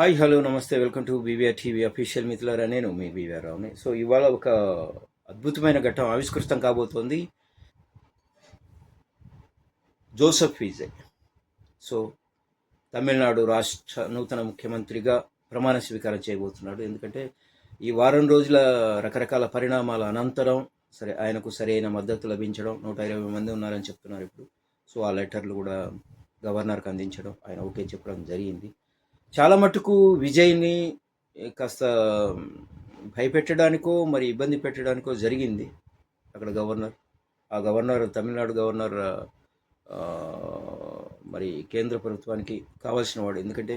Hi hello నమస్తే welcome to BVR TV official మిత్రులారా, నేను మీ బీవీఆర్ రావుని. సో ఇవాళ ఒక అద్భుతమైన ఘట్టం ఆవిష్కృతం కాబోతోంది. జోసెఫ్ విజయ్ సో తమిళనాడు రాష్ట్ర నూతన ముఖ్యమంత్రిగా ప్రమాణ స్వీకారం చేయబోతున్నాడు. ఎందుకంటే ఈ వారం రోజుల రకరకాల పరిణామాల అనంతరం ఆయనకు సరైన మద్దతు లభించడం, 120 మంది ఉన్నారని చెప్తున్నారు ఇప్పుడు. సో ఆ లెటర్లు కూడా గవర్నర్కి అందించడం, ఆయన ఓకే చెప్పడం జరిగింది. చాలా మటుకు విజయ్ని కాస్త భయపెట్టడానికో మరి ఇబ్బంది పెట్టడానికో జరిగింది అక్కడ గవర్నర్ తమిళనాడు గవర్నర్ మరి కేంద్ర ప్రభుత్వానికి కావాల్సిన వాడు. ఎందుకంటే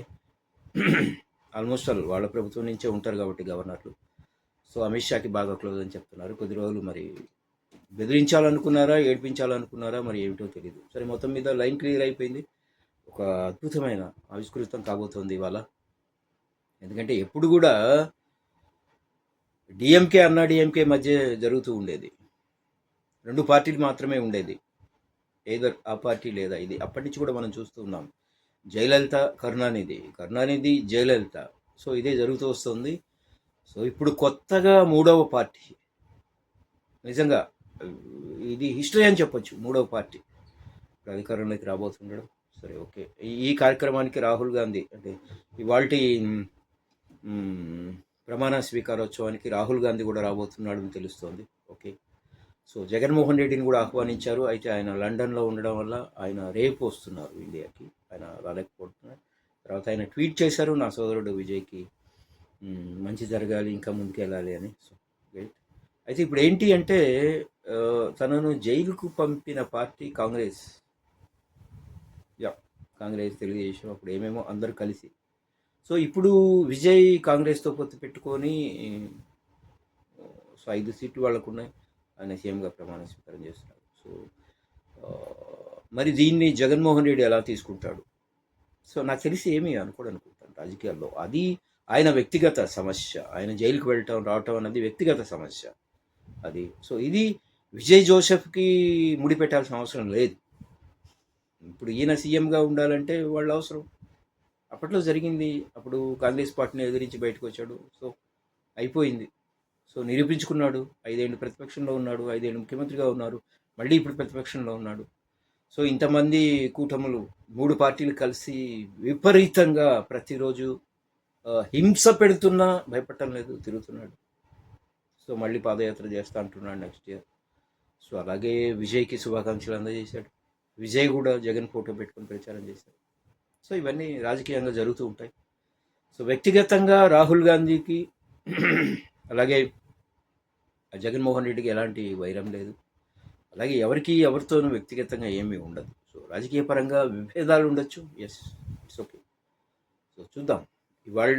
ఆల్మోస్ట్ వాళ్ళ ప్రభుత్వం నుంచే ఉంటారు కాబట్టి గవర్నర్లు. సో అమిత్ షాకి బాగా క్లోజ్ అని చెప్తున్నారు. కొద్ది రోజులు మరి బెదిరించాలనుకున్నారా, ఏడిపించాలనుకున్నారా, మరి ఏమిటో తెలియదు. సరే, మొత్తం మీద లైన్ క్లియర్ అయిపోయింది. ఒక అద్భుతమైన ఆవిష్కృతం కాబోతోంది ఇవాళ. ఎందుకంటే ఎప్పుడు కూడా డిఎంకే అన్నా డిఎంకే మధ్య జరుగుతూ ఉండేది, 2 పార్టీలు మాత్రమే ఉండేది, ఏదర్ ఆ పార్టీ లేదా ఇది. అప్పటి నుంచి కూడా మనం చూస్తూ ఉన్నాం. జయలలిత, కరుణానిధి, జయలలిత. సో ఇదే జరుగుతూ వస్తుంది. సో ఇప్పుడు కొత్తగా 3వ పార్టీ, నిజంగా ఇది హిస్టరీ అని చెప్పొచ్చు, 3వ పార్టీ అధికారంలోకి రాబోతుండడం. సరే, ఓకే. ఈ కార్యక్రమానికి రాహుల్ గాంధీ అంటే ఇవాల్టి ప్రమాణ స్వీకారోత్సవానికి రాహుల్ గాంధీ కూడా రాబోతున్నాడని తెలుస్తోంది. ఓకే. సో జగన్మోహన్ రెడ్డిని కూడా ఆహ్వానించారు. అయితే ఆయన లండన్లో ఉండడం వల్ల ఆయన రేపు వస్తున్నారు ఇండియాకి, ఆయన రాలేకపోతున్నారు. తర్వాత ఆయన ట్వీట్ చేశారు, నా సోదరుడు విజయ్కి మంచి జరగాలి, ఇంకా ముందుకు వెళ్ళాలి అని. So great. అయితే ఇప్పుడు ఏంటి అంటే తనను జైలుకు పంపిన పార్టీ కాంగ్రెస్, తెలుగుదేశం, అప్పుడు ఏమేమో అందరూ కలిసి. సో ఇప్పుడు విజయ్ కాంగ్రెస్తో పొత్తు పెట్టుకొని 5 సీట్లు వాళ్ళకు ఉన్నాయి. ఆయన సీఎంగా ప్రమాణ స్వీకారం చేస్తున్నారు. సో మరి దీన్ని జగన్మోహన్ రెడ్డి ఎలా తీసుకుంటాడు? సో నాకు తెలిసి ఏమీ అనుకుంటాను రాజకీయాల్లో. అది ఆయన వ్యక్తిగత సమస్య. ఆయన జైలుకు రావటం అన్నది వ్యక్తిగత సమస్య అది. సో ఇది విజయ్ జోసెఫ్కి ముడిపెట్టాల్సిన అవసరం లేదు. ఇప్పుడు ఈయన సీఎంగా ఉండాలంటే వాళ్ళ అవసరం. అప్పట్లో జరిగింది. అప్పుడు కాంగ్రెస్ పార్టీని ఎదిరించి బయటకు వచ్చాడు. సో అయిపోయింది. సో నిరూపించుకున్నాడు. 5 ఏళ్ళు ప్రతిపక్షంలో ఉన్నాడు, 5 ఏళ్ళు ముఖ్యమంత్రిగా ఉన్నారు, మళ్ళీ ఇప్పుడు ప్రతిపక్షంలో ఉన్నాడు. సో ఇంతమంది కూటములు, 3 పార్టీలు కలిసి విపరీతంగా ప్రతిరోజు హింస పెడుతున్నా భయపడటం లేదు, తిరుగుతున్నాడు. సో మళ్ళీ పాదయాత్ర చేస్తా అంటున్నాడు నెక్స్ట్ ఇయర్. సో అలాగే విజయ్కి శుభాకాంక్షలు అందజేశాడు. విజయ్ కూడా జగన్ ఫోటో పెట్టుకొని ప్రచారం చేశారు. సో ఇవన్నీ రాజకీయంగా జరుగుతూ ఉంటాయి. సో వ్యక్తిగతంగా రాహుల్ గాంధీకి అలాగే జగన్మోహన్ రెడ్డికి ఎలాంటి వైరం లేదు. అలాగే ఎవరితోనూ వ్యక్తిగతంగా ఏమీ ఉండదు. సో రాజకీయ పరంగా విభేదాలు ఉండొచ్చు, ఎస్, ఇట్స్ ఓకే. సో చూద్దాం ఇవాళ